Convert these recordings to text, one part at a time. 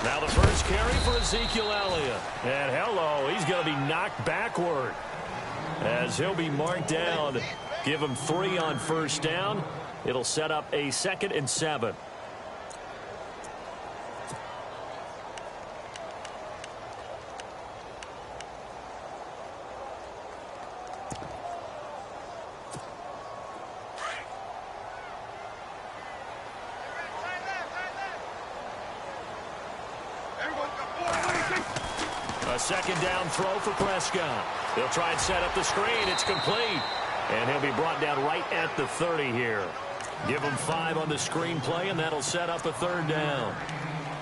Now the first carry for Ezekiel Elliott. And hello, he's going to be knocked backward as he'll be marked down. Give him 3 on first down. It'll set up a 2nd and 7. A 2nd down throw for Prescott. He'll try and set up the screen. It's complete. And he'll be brought down right at the 30 here. Give him 5 on the screen play, and that'll set up a 3rd down.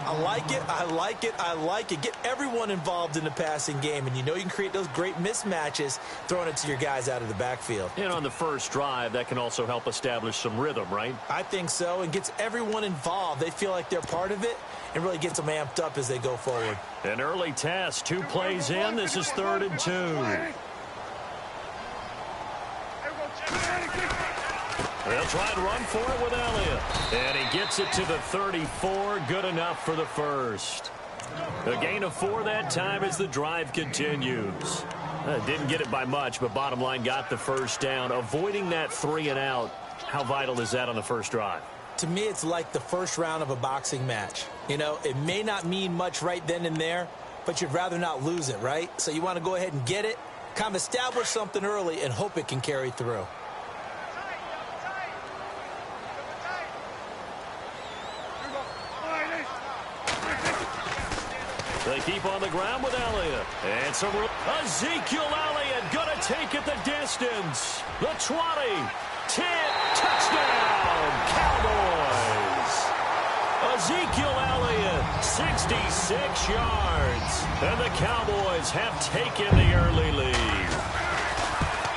I like it. I like it. I like it. Get everyone involved in the passing game, and you know you can create those great mismatches throwing it to your guys out of the backfield. And on the first drive, that can also help establish some rhythm, right? I think so, and gets everyone involved. They feel like they're part of it, and really gets them amped up as they go forward. An early test, 2 plays in. This is 3rd and 2. They'll try and run for it with Elliott. And he gets it to the 34. Good enough for the first. A gain of 4 that time as the drive continues. Didn't get it by much, but bottom line got the first down. Avoiding that 3 and out. How vital is that on the first drive? To me, it's like the first round of a boxing match. You know, it may not mean much right then and there, but you'd rather not lose it, right? So you want to go ahead and get it, kind of establish something early, and hope it can carry through. They keep on the ground with Elliott. And some Ezekiel Elliott going to take it the distance. The 20, 10, touchdown, Cowboys. Ezekiel Elliott, 66 yards. And the Cowboys have taken the early lead.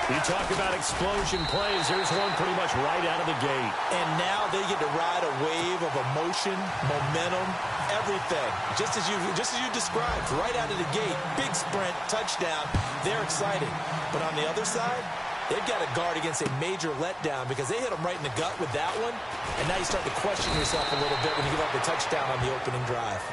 You talk about explosion plays. There's one pretty much right out of the gate. And now they get to ride a wave of emotion, momentum, everything. Just as you described, right out of the gate, big sprint, touchdown. They're excited. But on the other side, they've got to guard against a major letdown because they hit them right in the gut with that one. And now you start to question yourself a little bit when you give up the touchdown on the opening drive.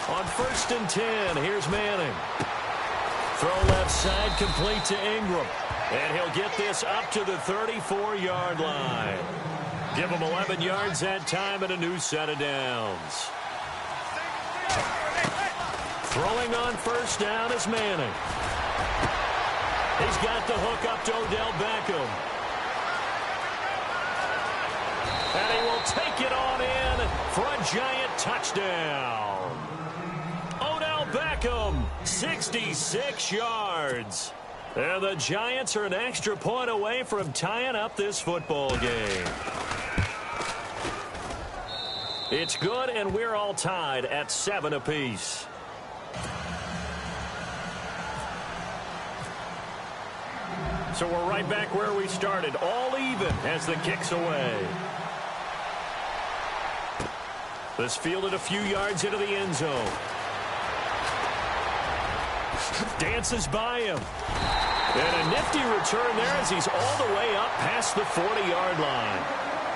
On 1st and 10, here's Manning. Throw left side, complete to Ingram. And he'll get this up to the 34-yard line. Give him 11 yards that time and a new set of downs. Throwing on 1st down is Manning. He's got the hook up to Odell Beckham. And he will take it on in for a giant touchdown. Odell Beckham, 66 yards. And the Giants are an extra point away from tying up this football game. It's good, and we're all tied at 7 apiece. So we're right back where we started, all even as the kick's away. This fielded a few yards into the end zone. Dances by him. And a nifty return there as he's all the way up past the 40-yard line.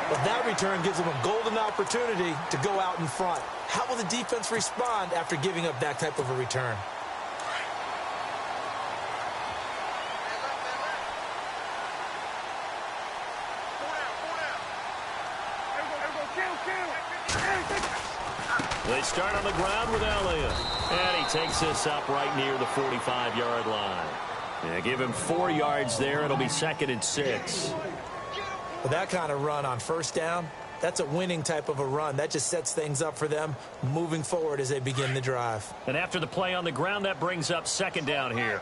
But that return gives him a golden opportunity to go out in front. How will the defense respond after giving up that type of a return? They start on the ground with Elliott. And he takes this up right near the 45-yard line. Yeah, give him 4 yards there. It'll be 2nd and 6. With that kind of run on 1st down, that's a winning type of a run. That just sets things up for them moving forward as they begin the drive. And after the play on the ground, that brings up 2nd down here.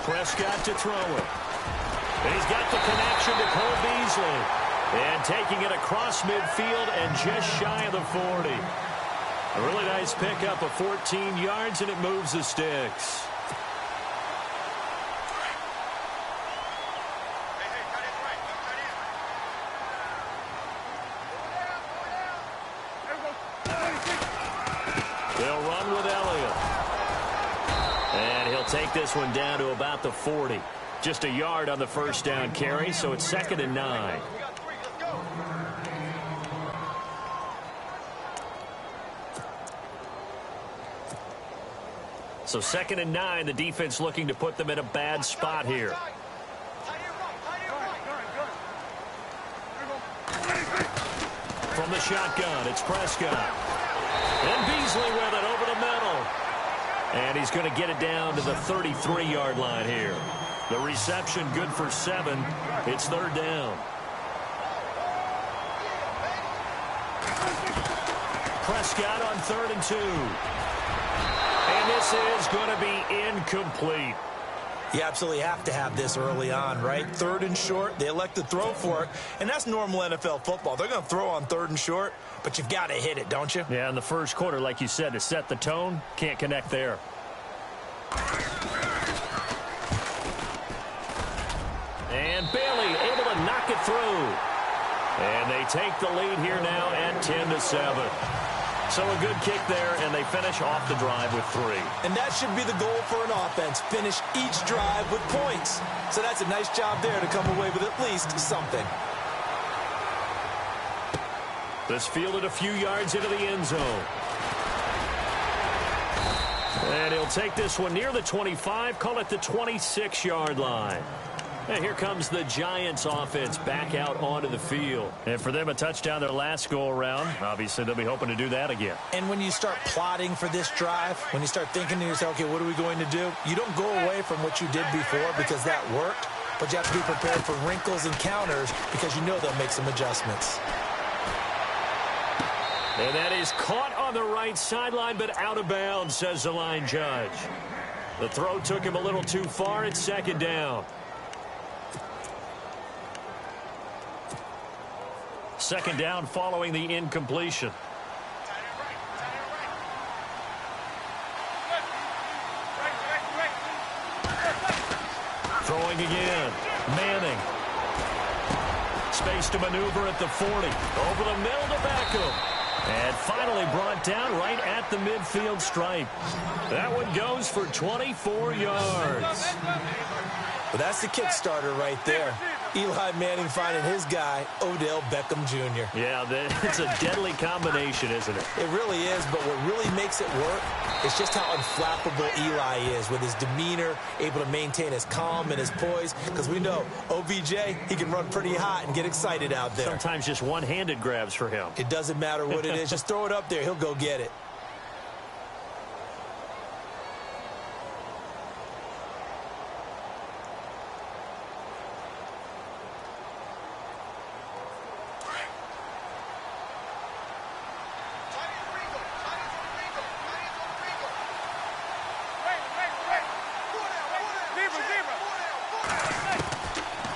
Prescott to throw it. He's got the connection to Cole Beasley. And taking it across midfield and just shy of the 40. A really nice pickup of 14 yards, and it moves the sticks. They'll run with Elliott. And he'll take this one down to about the 40. Just a yard on the first down carry, so it's 2nd and 9. So 2nd and 9, the defense looking to put them in a bad spot here. From the shotgun, it's Prescott. And Beasley with it over the middle. And he's going to get it down to the 33-yard line here. The reception good for 7. It's 3rd down. Prescott on 3rd and 2. And this is going to be incomplete. You absolutely have to have this early on, right? 3rd and short, they elect to throw for it, and that's normal NFL football. They're going to throw on 3rd and short, but you've got to hit it, don't you? Yeah, in the first quarter, like you said, to set the tone, can't connect there. And Bailey able to knock it through. And they take the lead here now at 10-7. So a good kick there, and they finish off the drive with 3. And that should be the goal for an offense, finish each drive with points. So that's a nice job there to come away with at least something. This fielded a few yards into the end zone. And he'll take this one near the 25, call it the 26-yard line. And here comes the Giants offense back out onto the field. And for them, a touchdown their last go-around. Obviously, they'll be hoping to do that again. And when you start plotting for this drive, when you start thinking to yourself, okay, what are we going to do? You don't go away from what you did before because that worked, but you have to be prepared for wrinkles and counters because you know they'll make some adjustments. And that is caught on the right sideline, but out of bounds, says the line judge. The throw took him a little too far. It's 2nd down. 2nd down following the incompletion. Throwing again. Manning. Space to maneuver at the 40. Over the middle to Beckham. And finally brought down right at the midfield stripe. That one goes for 24 yards. Well, that's the kickstarter right there. Eli Manning finding his guy, Odell Beckham Jr. Yeah, it's a deadly combination, isn't it? It really is, but what really makes it work is just how unflappable Eli is with his demeanor, able to maintain his calm and his poise, because we know OBJ, he can run pretty hot and get excited out there. Sometimes just one-handed grabs for him. It doesn't matter what it is. Just throw it up there. He'll go get it.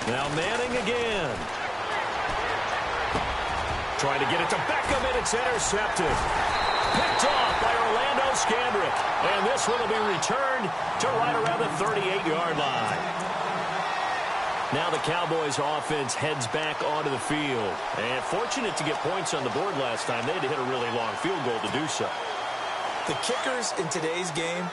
Now Manning again. Trying to get it to Beckham, and it's intercepted. Picked off by Orlando Scandrick. And this one will be returned to right around the 38-yard line. Now the Cowboys offense heads back onto the field. And fortunate to get points on the board last time. They had to hit a really long field goal to do so. The kickers in today's game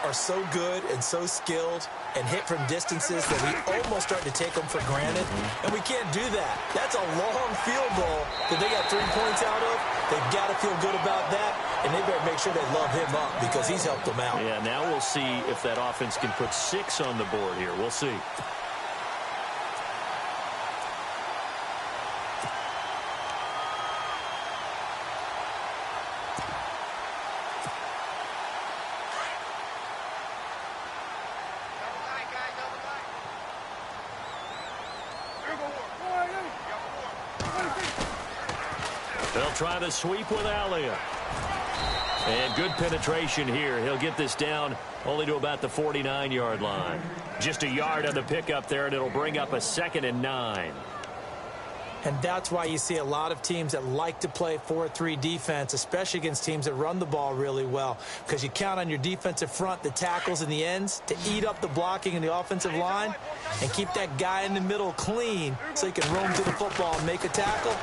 are so good and so skilled and hit from distances that we almost start to take them for granted, and we can't do that. That's a long field goal that they got 3 points out of. They've got to feel good about that, and they better make sure they love him up because he's helped them out. Yeah, now we'll see if that offense can put 6 on the board here. We'll see. They'll try the sweep with Elliott. And good penetration here. He'll get this down only to about the 49-yard line. Just a yard on the pickup there, and it'll bring up a 2nd and 9. And that's why you see a lot of teams that like to play 4-3 defense, especially against teams that run the ball really well, because you count on your defensive front, the tackles and the ends, to eat up the blocking in the offensive line and keep that guy in the middle clean so he can roam to the football and make a tackle.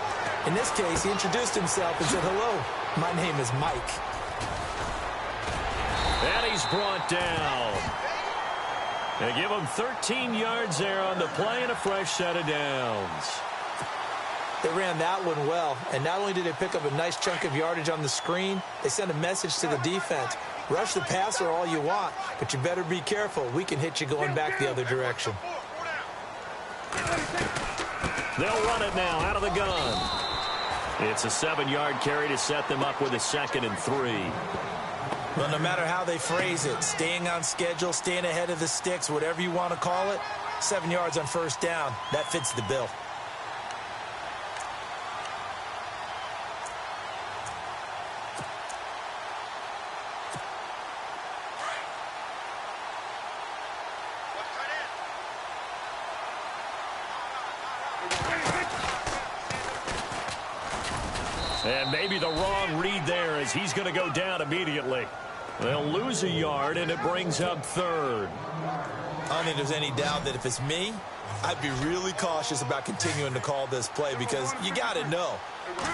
In this case, he introduced himself and said, "Hello, my name is Mike." And he's brought down. They give him 13 yards there on the play and a fresh set of downs. They ran that one well, and not only did they pick up a nice chunk of yardage on the screen, they sent a message to the defense. Rush the passer all you want, but you better be careful. We can hit you going back the other direction. They'll run it now out of the gun. It's a 7-yard carry to set them up with a 2nd and 3. Well, no matter how they phrase it, staying on schedule, staying ahead of the sticks, whatever you want to call it, 7 yards on first down, that fits the bill. And maybe the wrong read there as he's going to go down immediately. They'll lose a yard, and it brings up 3rd. I don't think there's any doubt that if it's me, I'd be really cautious about continuing to call this play because you got to know.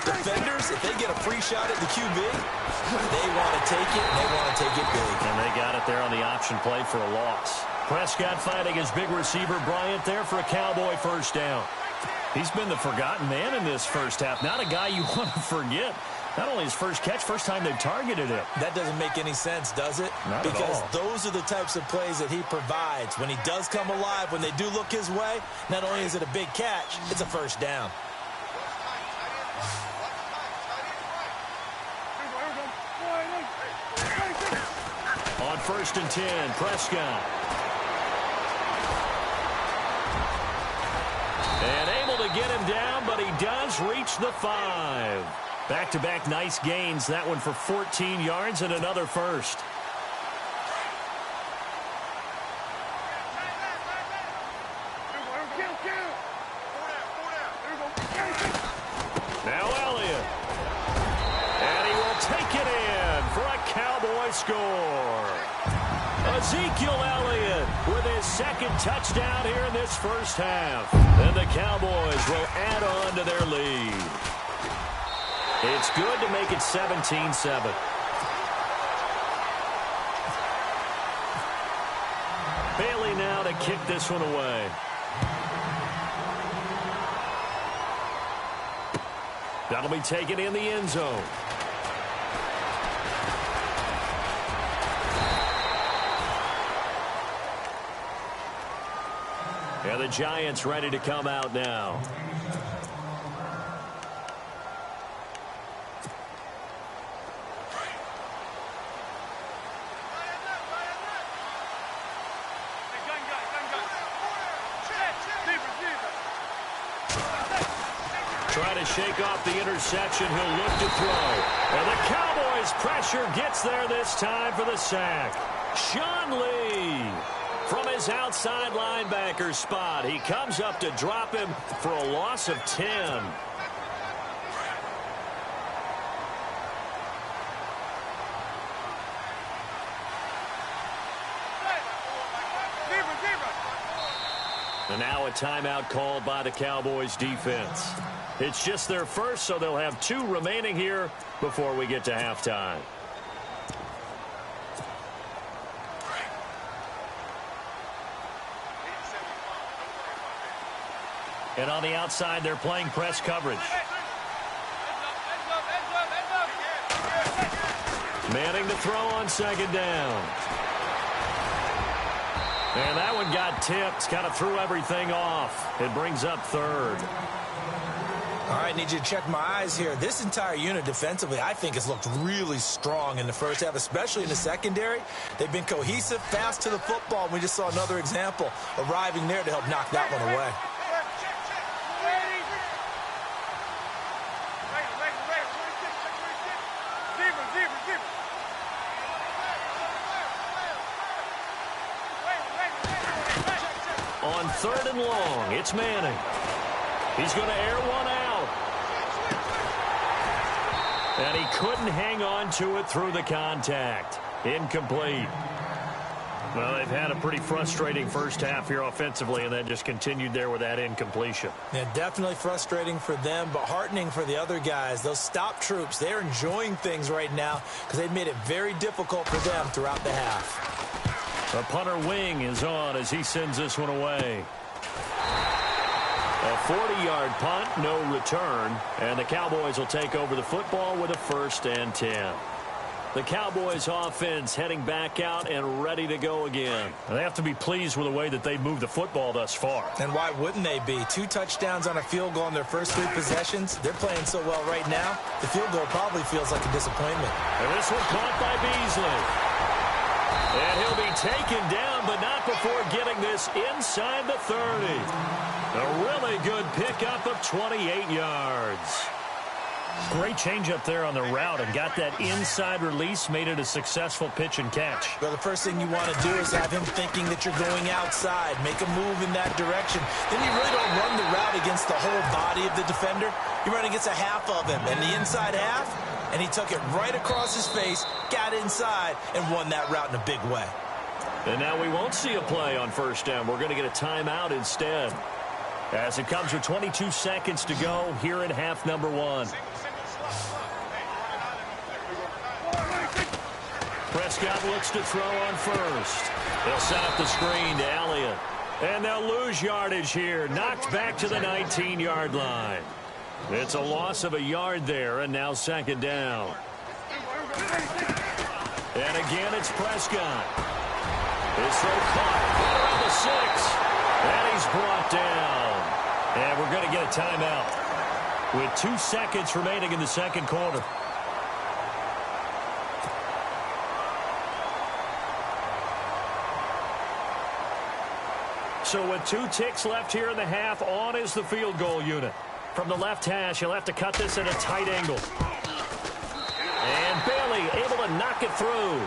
Defenders, if they get a free shot at the QB, they want to take it, and they want to take it big. And they got it there on the option play for a loss. Prescott finding his big receiver, Bryant, there for a Cowboy first down. He's been the forgotten man in this first half. Not a guy you want to forget. Not only his first catch, first time they've targeted it. That doesn't make any sense, does it? Not because at all. Those are the types of plays that he provides. When he does come alive, when they do look his way, not only is it a big catch, it's a first down. On 1st and 10, Prescott. And able to get him down, but he does reach the 5. Back-to-back nice gains. That one for 14 yards and another first. Now Elliott. And he will take it in for a Cowboy score. Ezekiel Elliott with his 2nd touchdown here in this first half. And the Cowboys will add on to their lead. It's good to make it 17-7. Bailey now to kick this one away. That'll be taken in the end zone. And the Giants ready to come out now. Trying to shake off the interception. He'll look to throw. And the Cowboys' pressure gets there this time for the sack. Sean Lee from his outside linebacker spot. He comes up to drop him for a loss of 10. And now a timeout called by the Cowboys defense. It's just their first, so they'll have 2 remaining here before we get to halftime. And on the outside, they're playing press coverage. Manning to throw on 2nd down. And that one got tipped, kind of threw everything off. It brings up 3rd. All right, need you to check my eyes here. This entire unit defensively, I think, has looked really strong in the first half, especially in the secondary. They've been cohesive, fast to the football. We just saw another example arriving there to help knock that one away. on 3rd and long. It's Manning. He's going to air one out. And he couldn't hang on to it through the contact. Incomplete. Well, they've had a pretty frustrating first half here offensively, and then just continued there with that incompletion. Yeah, definitely frustrating for them, but heartening for the other guys. Those stop troops, they're enjoying things right now because they've made it very difficult for them throughout the half. The punter wing is on as he sends this one away. A 40-yard punt, no return, and the Cowboys will take over the football with a 1st and 10. The Cowboys offense heading back out and ready to go again. They have to be pleased with the way that they moved the football thus far. And why wouldn't they be? 2 touchdowns on a field goal in their first 3 possessions. They're playing so well right now, the field goal probably feels like a disappointment. And this one caught by Beasley. And he'll be taken down, but not before getting this inside the 30. A really good pickup of 28 yards. Great change up there on the route and got that inside release, made it a successful pitch and catch. Well, the first thing you want to do is have him thinking that you're going outside, make a move in that direction. Then you really don't run the route against the whole body of the defender. You run against a half of him, and the inside half, and he took it right across his face, got inside, and won that route in a big way. And now we won't see a play on 1st down. We're going to get a timeout instead. As it comes with 22 seconds to go here in half number 1. Prescott looks to throw on 1st. They'll set up the screen to Elliott. And they'll lose yardage here. Knocked back to the 19-yard line. It's a loss of a yard there, and now 2nd down. And again, it's Prescott. His throw caught around the 6. And he's brought down. And we're going to get a timeout with 2 seconds remaining in the 2nd quarter. So with 2 ticks left here in the half, on is the field goal unit. From the left hash, he'll have to cut this at a tight angle. And Bailey able to knock it through.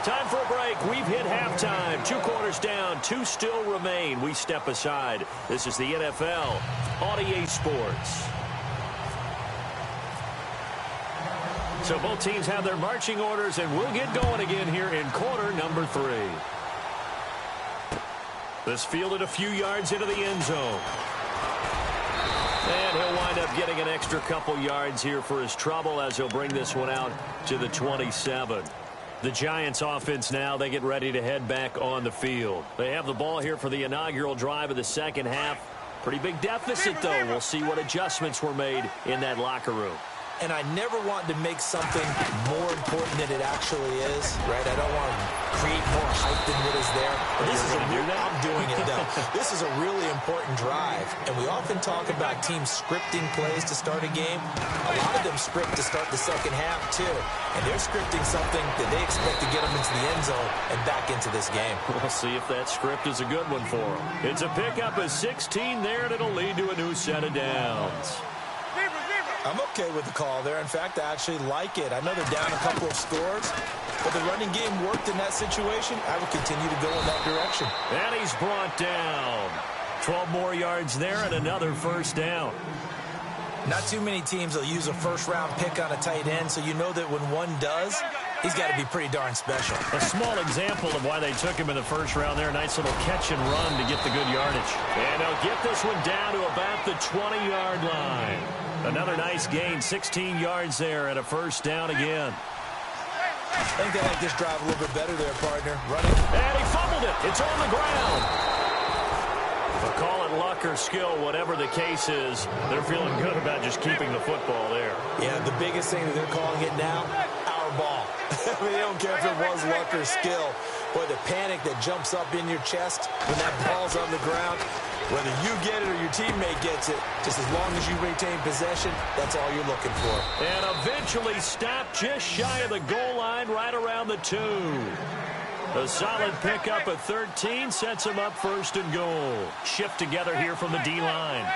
Time for a break. We've hit halftime. 2 quarters down. 2 still remain. We step aside. This is the NFL on EA Sports. So both teams have their marching orders, and we'll get going again here in quarter number 3. This fielded a few yards into the end zone. And he'll wind up getting an extra couple yards here for his trouble as he'll bring this one out to the 27. The Giants offense now, they get ready to head back on the field. They have the ball here for the inaugural drive of the 2nd half. Pretty big deficit, though. We'll see what adjustments were made in that locker room. And I never want to make something more important than it actually is, right? I don't want to create more hype than what is there. But this is I'm doing it, though. This is a really important drive. And we often talk about teams scripting plays to start a game. A lot of them script to start the 2nd half, too. And they're scripting something that they expect to get them into the end zone and back into this game. We'll see if that script is a good one for them. It's a pickup of 16 there, and it'll lead to a new set of downs. I'm okay with the call there. In fact, I actually like it. I know they're down a couple of scores, but the running game worked in that situation. I would continue to go in that direction. And he's brought down. 12 more yards there and another 1st down. Not too many teams will use a 1st-round pick on a tight end, so you know that when one does, he's got to be pretty darn special. A small example of why they took him in the 1st round there. Nice little catch and run to get the good yardage. And they'll get this one down to about the 20-yard line. Another nice gain, 16 yards there and a 1st down again. I think they like this drive a little bit better there, partner. Running. And he fumbled it. It's on the ground. But call it luck or skill, whatever the case is, they're feeling good about just keeping the football there. Yeah, the biggest thing that they're calling it now, our ball. I mean, they don't care if it was luck or skill. Boy, the panic that jumps up in your chest when that ball's on the ground, whether you get it or your teammate gets it, just as long as you retain possession, that's all you're looking for. And eventually stopped just shy of the goal line right around the 2. A solid pickup at 13 sets him up 1st and goal. Shift together here from the D-line.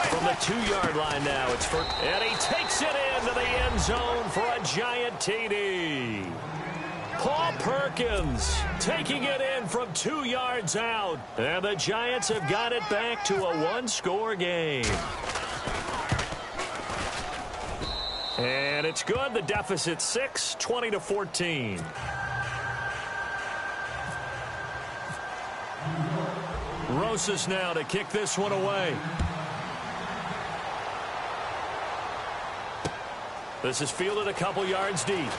From the 2-yard line now, it's for... And he takes it into the end zone for a giant TD. Paul Perkins taking it in from 2 yards out. And the Giants have got it back to a one-score game. And it's good. The deficit 6, 20-14. Rosas now to kick this one away. This is fielded a couple yards deep.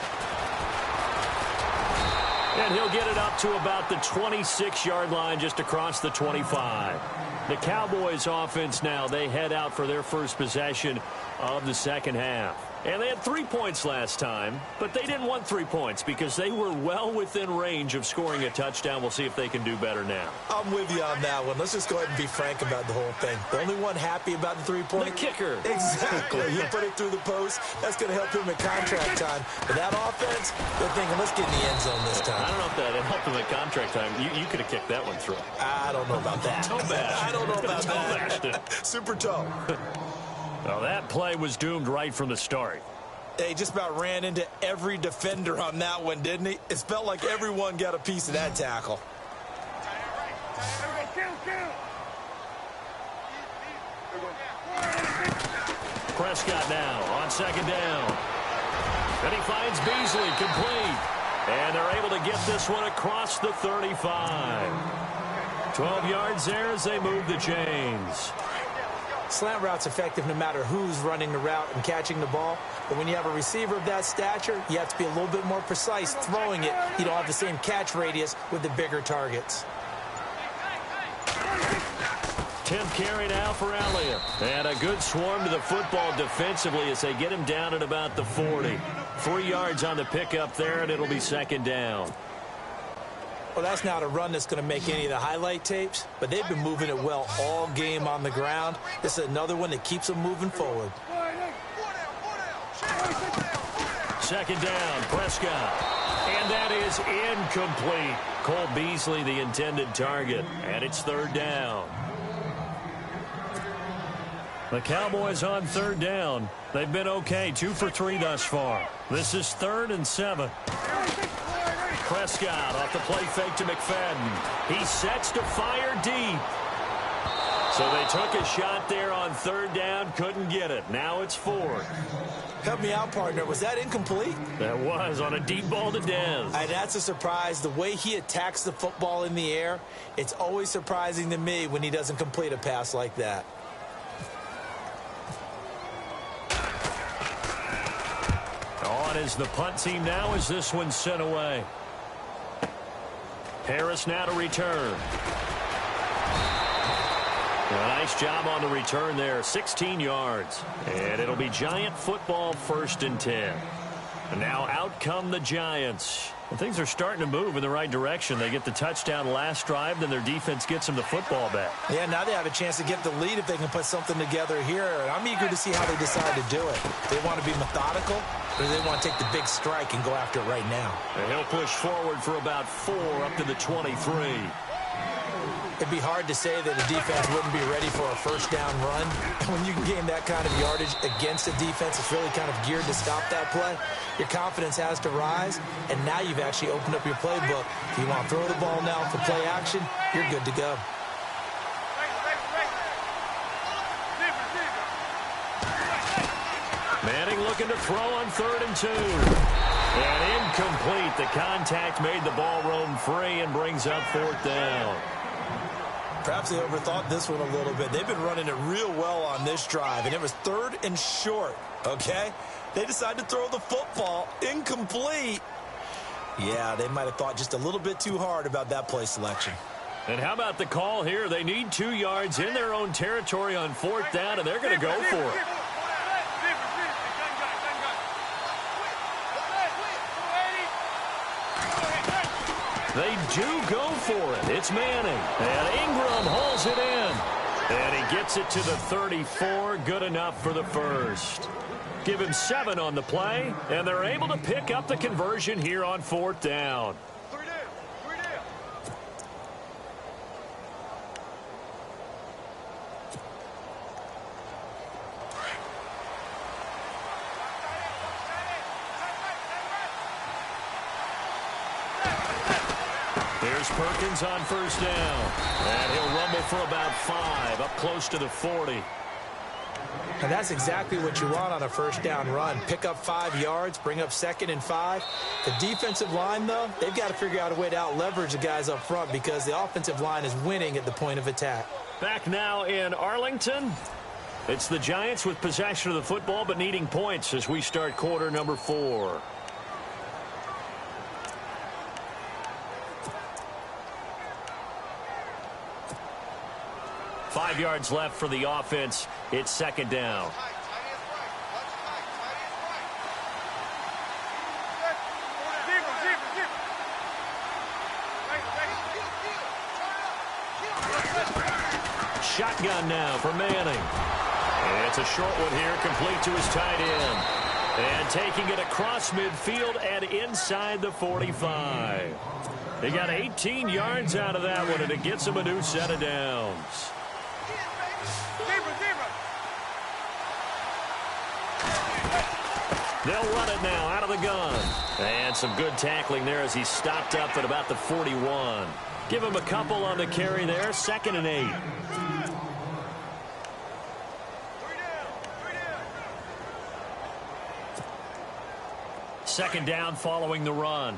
And he'll get it up to about the 26-yard line, just across the 25. The Cowboys offense now, they head out for their first possession of the second half. And they had 3 points last time, but they didn't want 3 points because they were well within range of scoring a touchdown. We'll see if they can do better now. I'm with you on that one. Let's just go ahead and be frank about the whole thing. The only one happy about the 3-point? The kicker. Exactly. You put it through the post. That's going to help him at contract time. But that offense, they're thinking, let's get in the end zone this time. I don't know if that helped him at contract time. You could have kicked that one through. I don't know about that. Toe bash. I don't know about Toe that. bashed it. Super toe. Well, that play was doomed right from the start. He just about ran into every defender on that one, didn't he? It felt like everyone got a piece of that tackle. Prescott now on second down. And he finds Beasley complete. And they're able to get this one across the 35. 12 yards there as they move the chains. Slant route's effective no matter who's running the route and catching the ball. But when you have a receiver of that stature, you have to be a little bit more precise throwing it. You don't have the same catch radius with the bigger targets. 10th carry now for Elliott. And a good swarm to the football defensively as they get him down at about the 40. 3 yards on the pickup there, and it'll be second down. Well, that's not a run that's going to make any of the highlight tapes, but they've been moving it well all game on the ground. This is another one that keeps them moving forward. Second down, Prescott. And that is incomplete. Cole Beasley, the intended target. And it's third down. The Cowboys on third down. They've been okay, 2 for 3 thus far. This is 3rd and 7. Prescott off the play fake to McFadden. He sets to fire deep. So they took a shot there on third down, couldn't get it. Now it's 4th. Help me out, partner. Was that incomplete? That was on a deep ball to Dez. That's a surprise. The way he attacks the football in the air, it's always surprising to me when he doesn't complete a pass like that. On is the punt team now as this one's sent away. Harris now to return. A nice job on the return there, 16 yards. And it'll be Giant football, 1st and 10. And now out come the Giants. And things are starting to move in the right direction. They get the touchdown last drive, then their defense gets them the football back. Yeah, now they have a chance to get the lead if they can put something together here. And I'm eager to see how they decide to do it. They want to be methodical, or they want to take the big strike and go after it right now. And he'll push forward for about 4 up to the 23. It'd be hard to say that a defense wouldn't be ready for a first down run. When you can gain that kind of yardage against a defense that's really kind of geared to stop that play, your confidence has to rise, and now you've actually opened up your playbook. If you want to throw the ball now for play action, you're good to go. Manning looking to throw on 3rd and 2. And incomplete. The contact made the ball roam free and brings up 4th down. Perhaps they overthought this one a little bit. They've been running it real well on this drive, and it was 3rd and short, okay? They decided to throw the football incomplete. Yeah, they might have thought just a little bit too hard about that play selection. And how about the call here? They need 2 yards in their own territory on 4th down, and they're going to go for it. They do go for it. It's Manning. And Ingram holds it in. And he gets it to the 34. Good enough for the 1st. Give him 7 on the play. And they're able to pick up the conversion here on 4th down. Here's Perkins on first down. And he'll rumble for about 5, up close to the 40. And that's exactly what you want on a first down run. Pick up 5 yards, bring up 2nd and 5. The defensive line, though, they've got to figure out a way to out-leverage the guys up front because the offensive line is winning at the point of attack. Back now in Arlington. It's the Giants with possession of the football but needing points as we start quarter number 4. Five yards left for the offense. It's second down. Shotgun now for Manning. And it's a short one here, complete to his tight end. And taking it across midfield and inside the 45. They got 18 yards out of that one, and it gets them a new set of downs. They'll run it now out of the gun. And some good tackling there as he stopped up at about the 41. Give him a couple on the carry there. 2nd and 8. Second down following the run.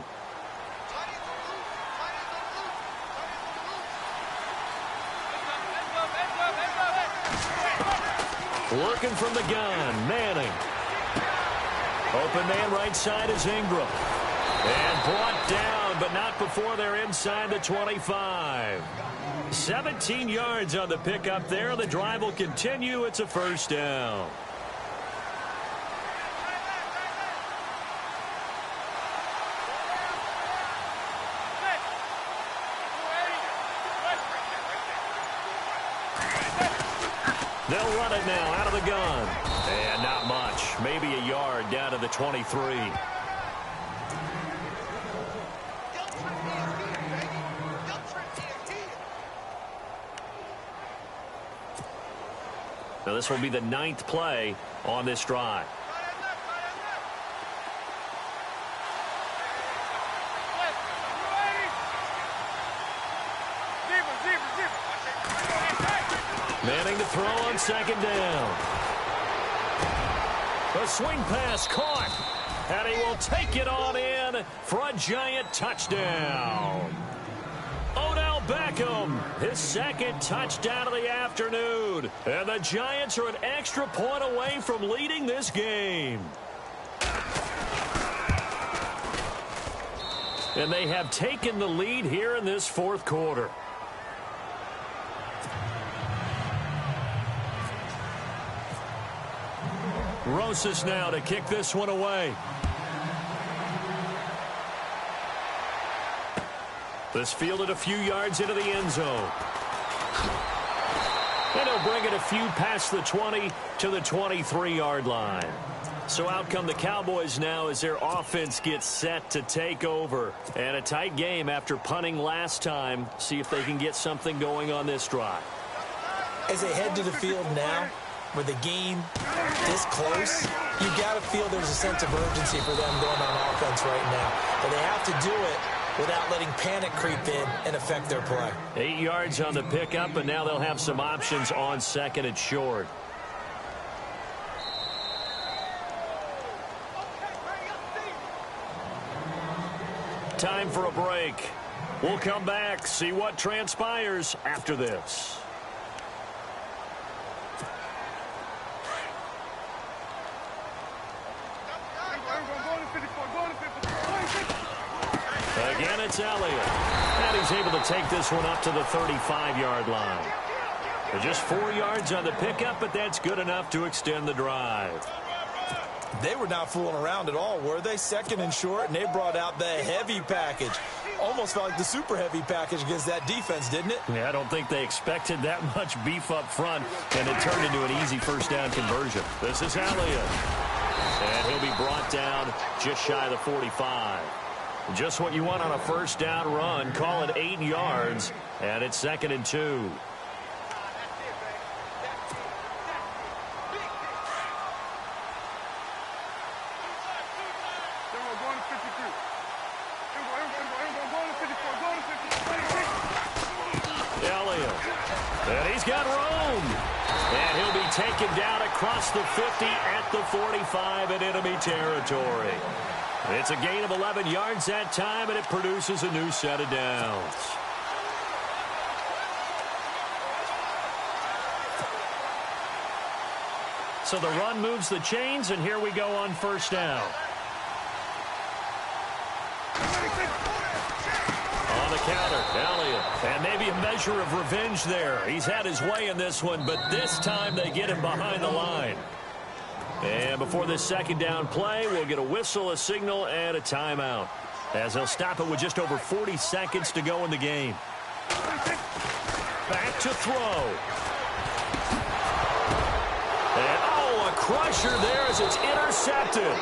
Working from the gun, Manning. Open man right side is Ingram. And brought down, but not before they're inside the 25. 17 yards on the pickup there. The drive will continue. It's a first down. They'll run it now out of the gun. And not much. Maybe a yard down to the 23. Now this will be the 9th play on this drive. Manning to throw on second down. The swing pass caught. And he will take it on in for a Giant touchdown. Odell Beckham, his 2nd touchdown of the afternoon. And the Giants are an extra point away from leading this game. And they have taken the lead here in this 4th quarter. Rosas now to kick this one away. This fielded a few yards into the end zone. And he'll bring it a few past the 20 to the 23-yard line. So out come the Cowboys now as their offense gets set to take over. And a tight game after punting last time. See if they can get something going on this drive. As they head to the field now, with the game this close, you got to feel there's a sense of urgency for them going on offense right now. But they have to do it without letting panic creep in and affect their play. 8 yards on the pickup, and now they'll have some options on 2nd and short. Time for a break. We'll come back, see what transpires after this. Again, it's Elliott. And he's able to take this one up to the 35-yard line. Just 4 yards on the pickup, but that's good enough to extend the drive. They were not fooling around at all, were they? 2nd and short, and they brought out the heavy package. Almost felt like the super heavy package against that defense, didn't it? Yeah, I don't think they expected that much beef up front, and it turned into an easy first down conversion. This is Elliott. And he'll be brought down just shy of the 45. Just what you want on a first down run. Call it 8 yards, and it's 2nd and 2. And he's got room. And he'll be taken down across the 50 at the 45 in enemy territory. It's a gain of 11 yards that time, and it produces a new set of downs. So the run moves the chains, and here we go on first down. On the counter, Elliott. And maybe a measure of revenge there. He's had his way in this one, but this time they get him behind the line. And before this second down play, we'll get a whistle, a signal, and a timeout, as they'll stop it with just over 40 seconds to go in the game. Back to throw. And, oh, a crusher there as it's intercepted.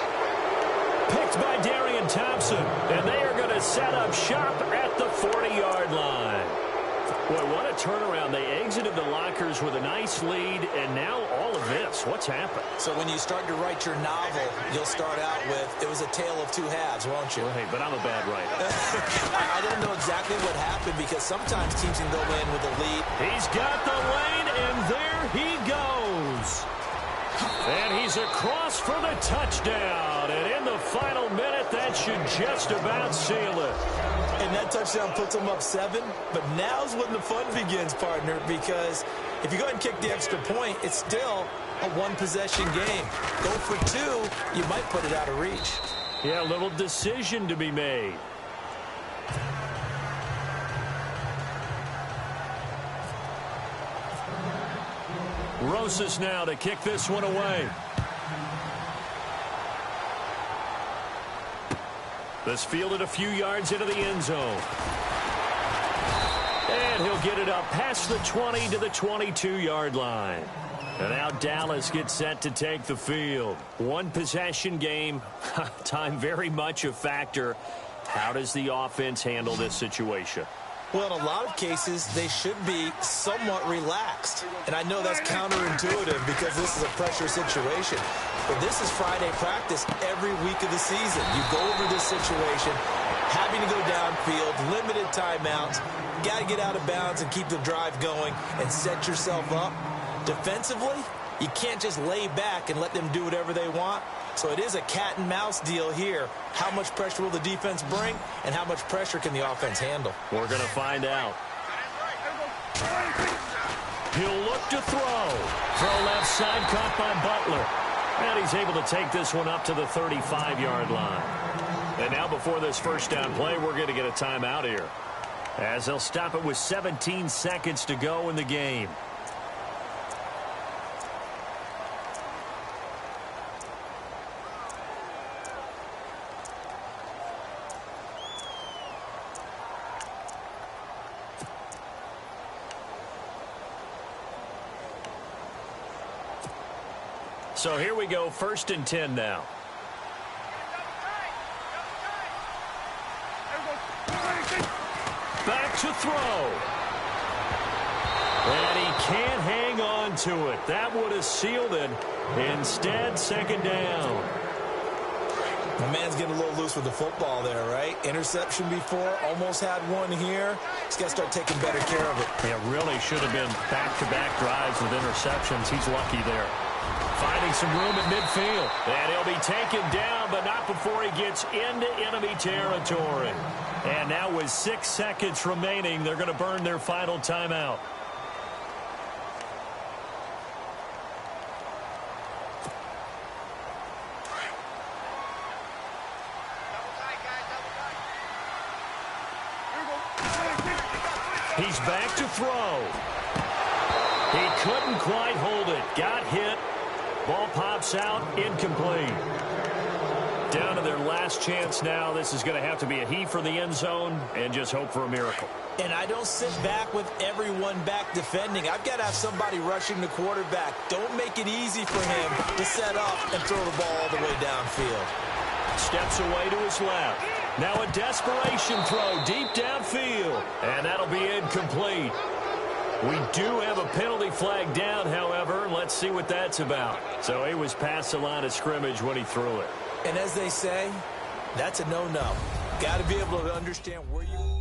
Picked by Darian Thompson, and they are going to set up shop at the 40-yard line. Boy, what a turnaround. They exited the lockers with a nice lead, and now all of this. What's happened? So when you start to write your novel, you'll start out with, it was a tale of two halves, won't you? Well, hey, but I'm a bad writer. I don't know exactly what happened, because sometimes teams can go in with a lead. He's got the lane, and there he goes. And he's across for the touchdown. And in the final minute, that should just about seal it. And that touchdown puts them up 7. But now's when the fun begins, partner, because if you go ahead and kick the extra point, it's still a one-possession game. Go for 2, you might put it out of reach. Yeah, a little decision to be made. Rosas now to kick this one away. This fielded a few yards into the end zone. And he'll get it up past the 20 to the 22-yard line. And now Dallas gets set to take the field. One possession game. Time very much a factor. How does the offense handle this situation? Well, in a lot of cases, they should be somewhat relaxed. And I know that's counterintuitive because this is a pressure situation. But this is Friday practice every week of the season. You go over this situation, having to go downfield, limited timeouts, got to get out of bounds and keep the drive going and set yourself up. Defensively, you can't just lay back and let them do whatever they want. So it is a cat and mouse deal here. How much pressure will the defense bring, and how much pressure can the offense handle? We're going to find out. He'll look to throw. Throw left side, caught by Butler. And he's able to take this one up to the 35-yard line. And now before this first down play, we're going to get a timeout here, as they'll stop it with 17 seconds to go in the game. So here we go, 1st and 10 now. Back to throw. And he can't hang on to it. That would have sealed it. Instead, second down. My man's getting a little loose with the football there, right? Interception before, almost had one here. He's got to start taking better care of it. Yeah, really should have been back-to-back drives with interceptions. He's lucky there. Finding some room at midfield. And he'll be taken down, but not before he gets into enemy territory. And now with 6 seconds remaining, they're going to burn their final timeout. He's back to throw. He couldn't quite hold it. Got hit. Ball pops out, incomplete. Down to their last chance now. This is going to have to be a heave for the end zone and just hope for a miracle. And I don't sit back with everyone back defending. I've got to have somebody rushing the quarterback. Don't make it easy for him to set up and throw the ball all the way downfield. Steps away to his left. Now a desperation throw deep downfield. And that'll be incomplete. We do have a penalty flag down, however. Let's see what that's about. So he was past the line of scrimmage when he threw it. And as they say, that's a no-no. Got to be able to understand where you...